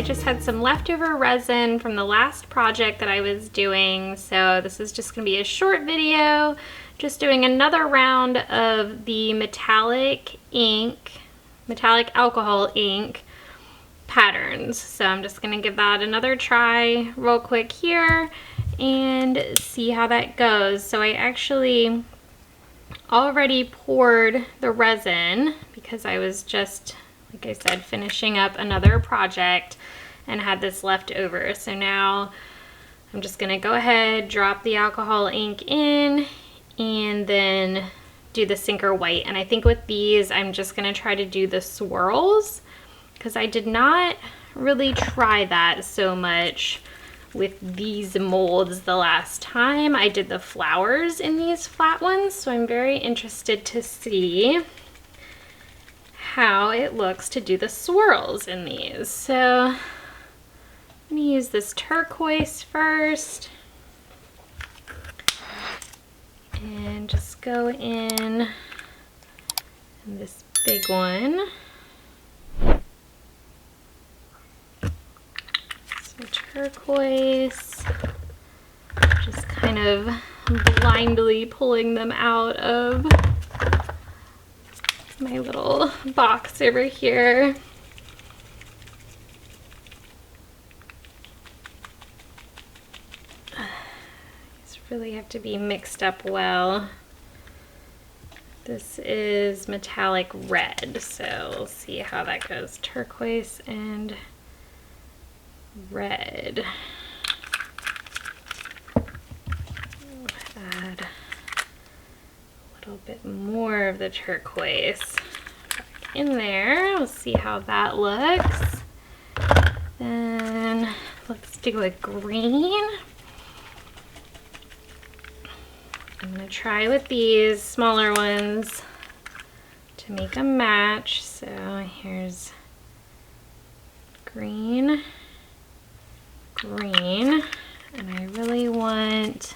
just had some leftover resin from the last project that I was doing, so this is just gonna be a short video, just doing another round of the metallic alcohol ink patterns. So I'm just gonna give that another try real quick here and see how that goes. So I actually already poured the resin because I was just, like I said, finishing up another project and had this left over. So now I'm just gonna go ahead, drop the alcohol ink in, and then do the sinker white. And I think with these, I'm just gonna try to do the swirls because I did not really try that so much with these molds the last time I did the flowers in these flat ones. So I'm very interested to see how it looks to do the swirls in these. So I'm gonna use this turquoise first and just go in this big one. So turquoise, just kind of blindly pulling them out of my little box over here. These really have to be mixed up well. This is metallic red, so we'll see how that goes. Turquoise and red. I'll add a little bit more of the turquoise back in there. We'll see how that looks. Then let's do a green. I'm gonna try with these smaller ones to make a match. So here's green, green, and I really want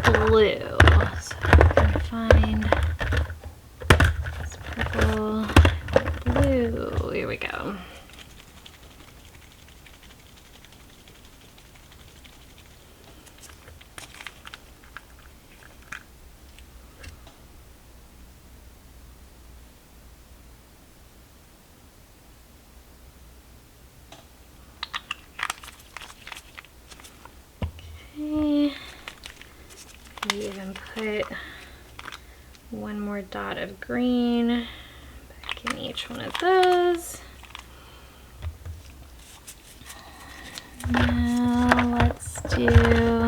blue. So I'm gonna find this purple, blue. Here we go. Even put one more dot of green back in each one of those. Now let's do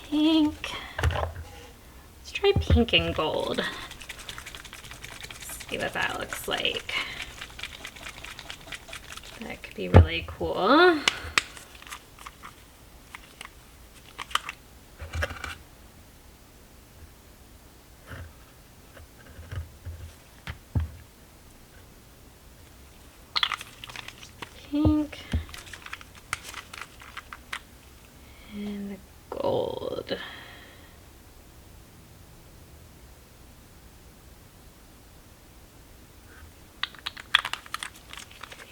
pink. Let's try pink and gold. See what that looks like. That could be really cool. Pink and the gold.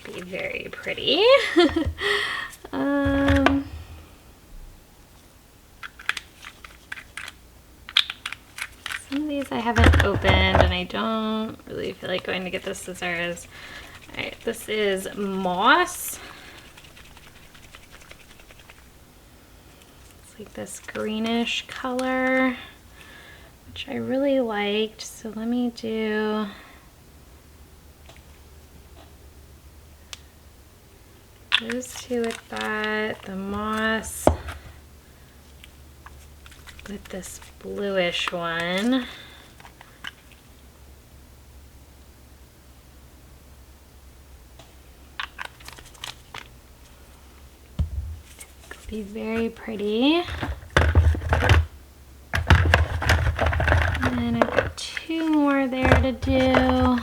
Be very pretty. Some of these I haven't opened and I don't really feel like going to get the scissors. All right, this is moss. It's like this greenish color, which I really liked. So let me do those two with that, the moss with this bluish one. Be very pretty. And then I've got two more there to do.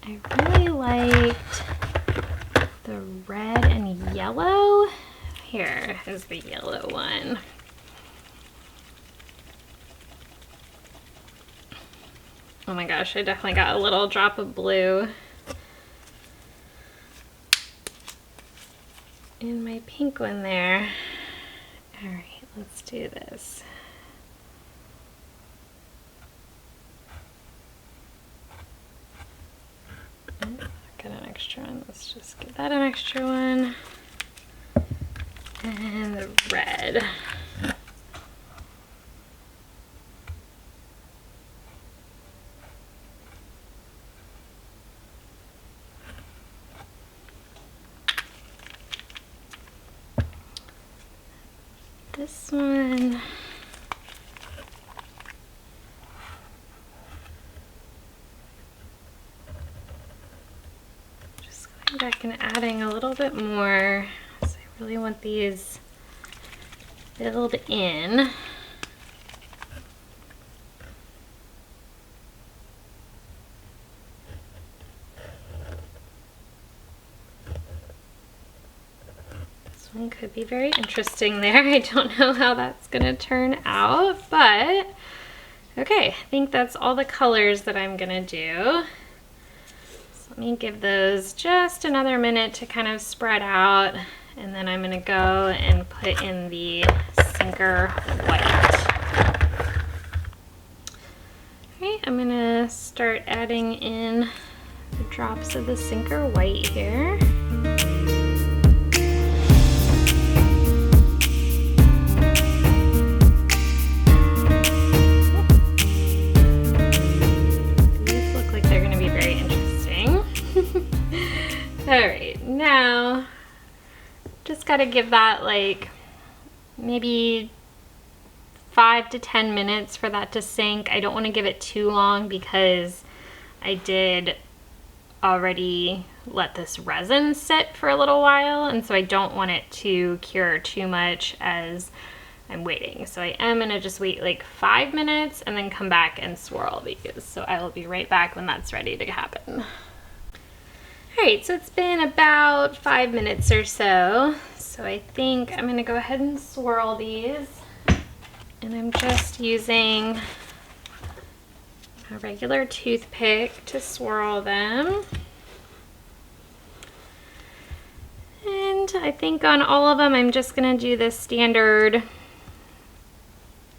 I really liked the red and yellow. Here is the yellow one. Oh my gosh, I definitely got a little drop of blue in my pink one there. All right, let's do this. Oh, got an extra one. Let's just give that an extra one. And the red. This one. Just going back and adding a little bit more. So I really want these filled in. This one could be very interesting there. I don't know how that's gonna turn out, but okay, I think that's all the colors that I'm gonna do. So let me give those just another minute to kind of spread out, and then I'm gonna go and put in the Sinker White. Okay, I'm gonna start adding in the drops of the Sinker White here. Alright, now just gotta give that like maybe 5 to 10 minutes for that to sink. I don't want to give it too long because I did already let this resin sit for a little while, and so I don't want it to cure too much as I'm waiting. So I am gonna just wait like 5 minutes and then come back and swirl these. So I will be right back when that's ready to happen. Alright, so it's been about 5 minutes or so. So I think I'm gonna go ahead and swirl these. And I'm just using a regular toothpick to swirl them. And I think on all of them, I'm just gonna do the standard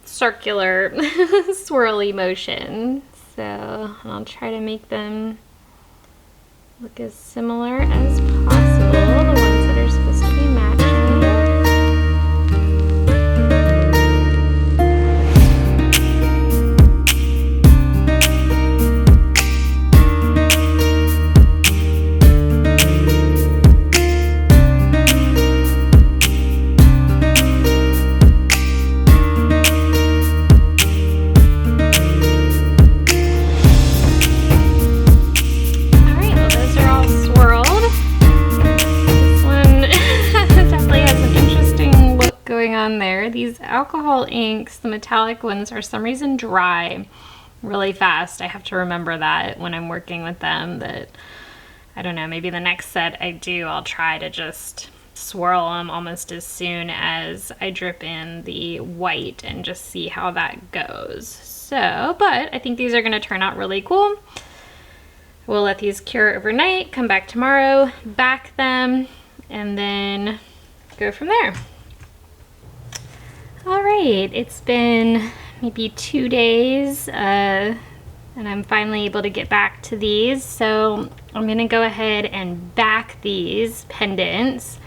circular swirly motion. So I'll try to make them look as similar as possible, the ones that are supposed to be matching. On there. These alcohol inks, the metallic ones, for some reason dry really fast. I have to remember that when I'm working with them, that I don't know, maybe the next set I do, I'll try to just swirl them almost as soon as I drip in the white and just see how that goes. So, but I think these are going to turn out really cool. We'll let these cure overnight, come back tomorrow, back them, and then go from there. All right, it's been maybe 2 days and I'm finally able to get back to these. So I'm gonna go ahead and back these pendants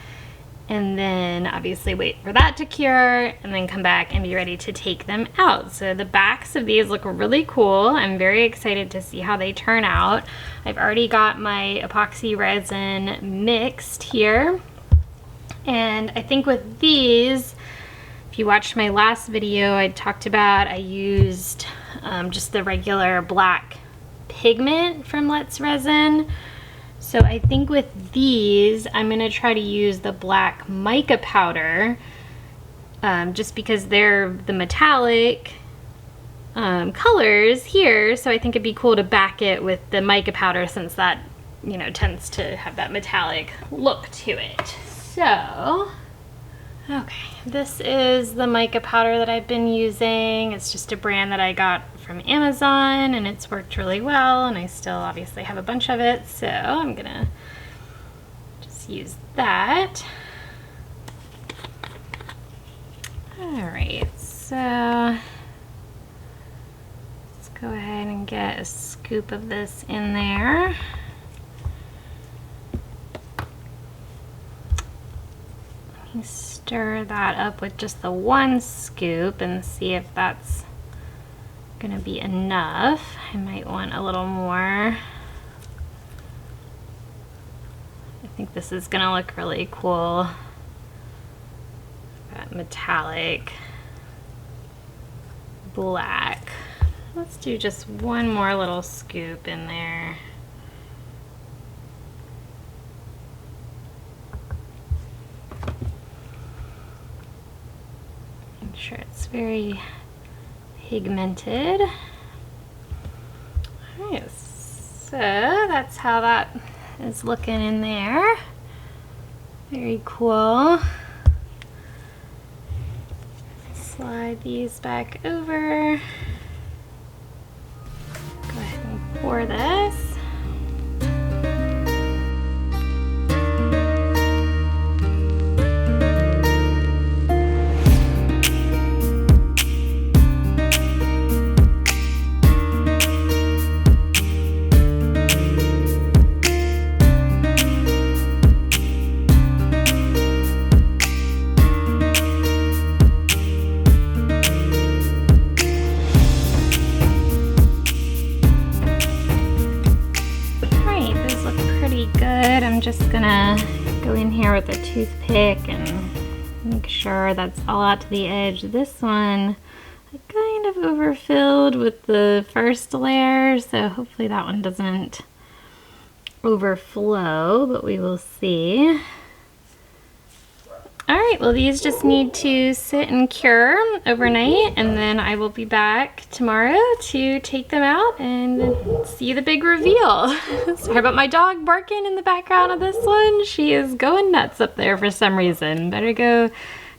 and then obviously wait for that to cure and then come back and be ready to take them out. So the backs of these look really cool. I'm very excited to see how they turn out. I've already got my epoxy resin mixed here. And I think with these, if you watched my last video, I talked about I used just the regular black pigment from Let's Resin. So I think with these, I'm gonna try to use the black mica powder just because they're the metallic colors here. So I think it'd be cool to back it with the mica powder since that, you know, tends to have that metallic look to it. So, okay, this is the mica powder that I've been using. It's just a brand that I got from Amazon and it's worked really well, and I still obviously have a bunch of it, so I'm gonna just use that. Alright, so let's go ahead and get a scoop of this in there. Let me stir that up with just the one scoop and see if that's gonna be enough. I might want a little more. I think this is gonna look really cool. That metallic black. Let's do just one more little scoop in there. Make sure it's very pigmented. Alright, so that's how that is looking in there. Very cool. Slide these back over. Go ahead and pour this. I'm just gonna go in here with a toothpick and make sure that's all out to the edge. This one I kind of overfilled with the first layer, so hopefully that one doesn't overflow, but we will see. Alright, well these just need to sit and cure overnight, and then I will be back tomorrow to take them out and see the big reveal. Sorry about my dog barking in the background of this one. She is going nuts up there for some reason. Better go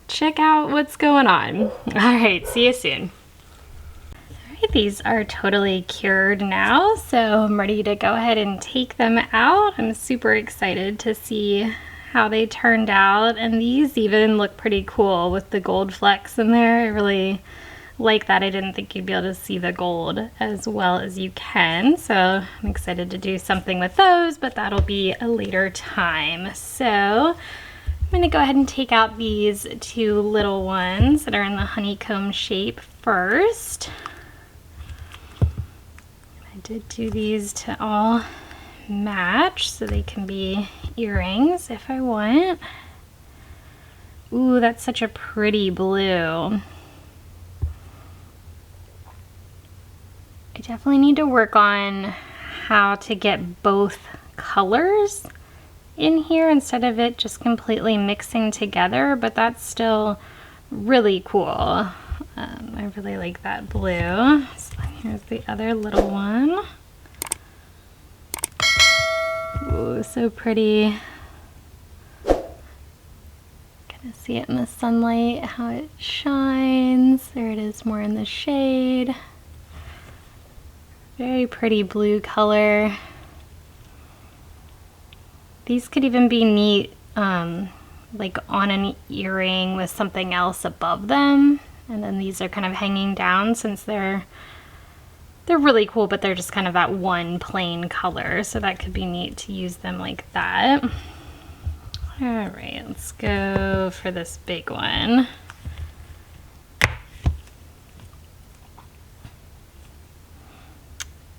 check out what's going on. Alright, see you soon. Alright, these are totally cured now, so I'm ready to go ahead and take them out. I'm super excited to see how they turned out, and these even look pretty cool with the gold flecks in there. I really like that. I didn't think you'd be able to see the gold as well as you can, so I'm excited to do something with those, but that'll be a later time. So I'm gonna go ahead and take out these two little ones that are in the honeycomb shape first. I did do these to all match so they can be earrings if I want. Ooh, that's such a pretty blue. I definitely need to work on how to get both colors in here instead of it just completely mixing together, but that's still really cool. I really like that blue. So here's the other little one. Ooh, so pretty. Gonna see it in the sunlight, how it shines. There it is, more in the shade. Very pretty blue color. These could even be neat, like on an earring with something else above them. And then these are kind of hanging down since they're really cool, but they're just kind of that one plain color, so that could be neat to use them like that. All right, let's go for this big one.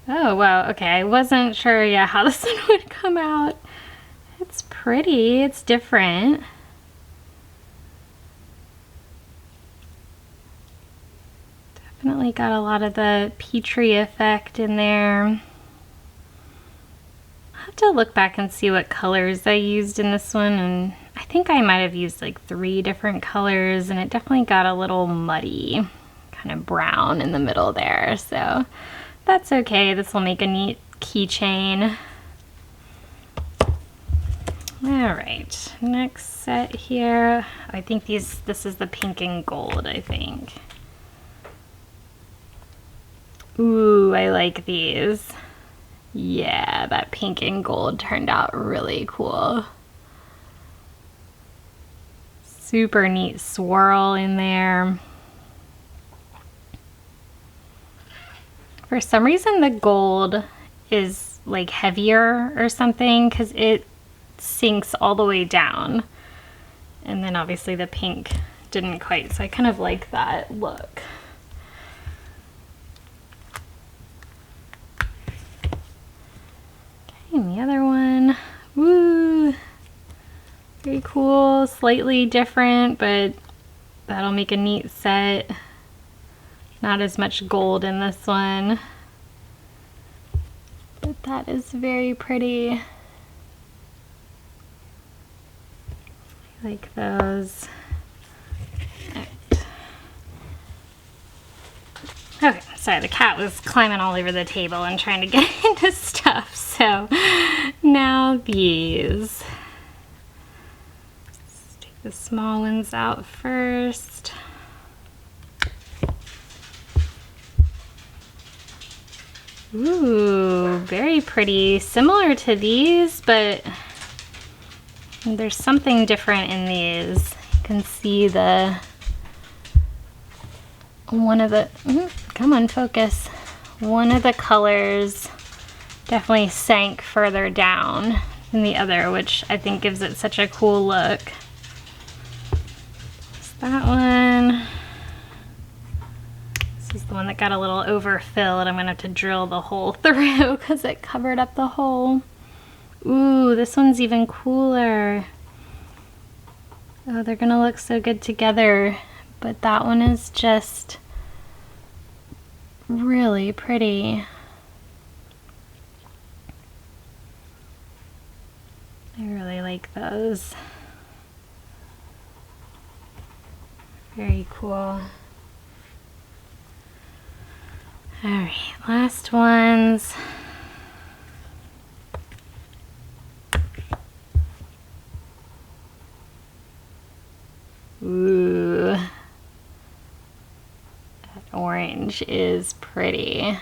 Oh, wow, okay, I wasn't sure, yeah, how this one would come out. It's pretty, it's different. Definitely got a lot of the Petri effect in there. I'll have to look back and see what colors I used in this one, and I think I might have used like 3 different colors, and it definitely got a little muddy, kind of brown in the middle there, so that's okay. This will make a neat keychain. All right, next set here. I think this is the pink and gold, I think. Ooh, I like these. Yeah, that pink and gold turned out really cool. Super neat swirl in there. For some reason the gold is like heavier or something because it sinks all the way down. And then obviously the pink didn't quite, so I kind of like that look. Okay, and the other one, woo! Very cool, slightly different, but that'll make a neat set. Not as much gold in this one, but that is very pretty. I like those. Okay, sorry, the cat was climbing all over the table and trying to get into stuff, so now these. The small ones out first. Ooh, very pretty. Similar to these, but there's something different in these. You can see the come on, focus. One of the colors definitely sank further down than the other, which I think gives it such a cool look. That one, this is the one that got a little overfilled. I'm gonna have to drill the hole through because it covered up the hole. Ooh, this one's even cooler. Oh, they're gonna look so good together, but that one is just really pretty. I really like those. Very cool. All right, last ones. Ooh, that orange is pretty.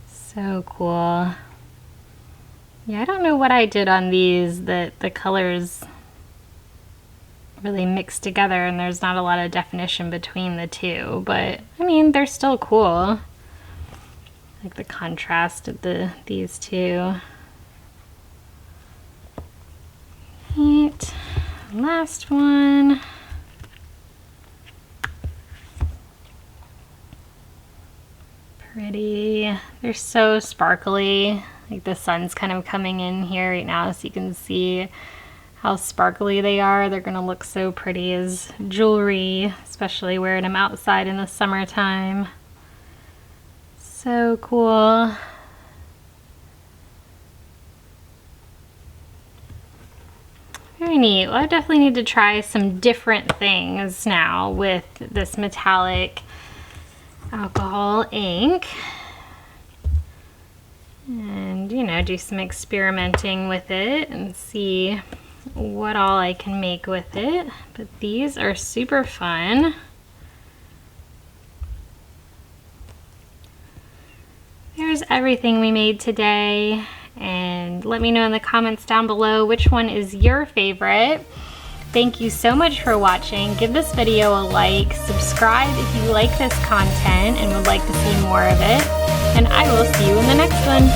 So cool. Yeah, I don't know what I did on these, that the colors really mixed together and there's not a lot of definition between the two, but I mean, they're still cool. Like the contrast of these two. Neat. Last one. Pretty. They're so sparkly. Like the sun's kind of coming in here right now, so you can see how sparkly they are. They're gonna look so pretty as jewelry, especially wearing them outside in the summertime. So cool. Very neat. Well, I definitely need to try some different things now with this metallic alcohol ink. And, you know, do some experimenting with it and see what all I can make with it. But these are super fun. Here's everything we made today, and let me know in the comments down below which one is your favorite. Thank you so much for watching. Give this video a like, subscribe if you like this content and would like to see more of it, and I will see you in the next one.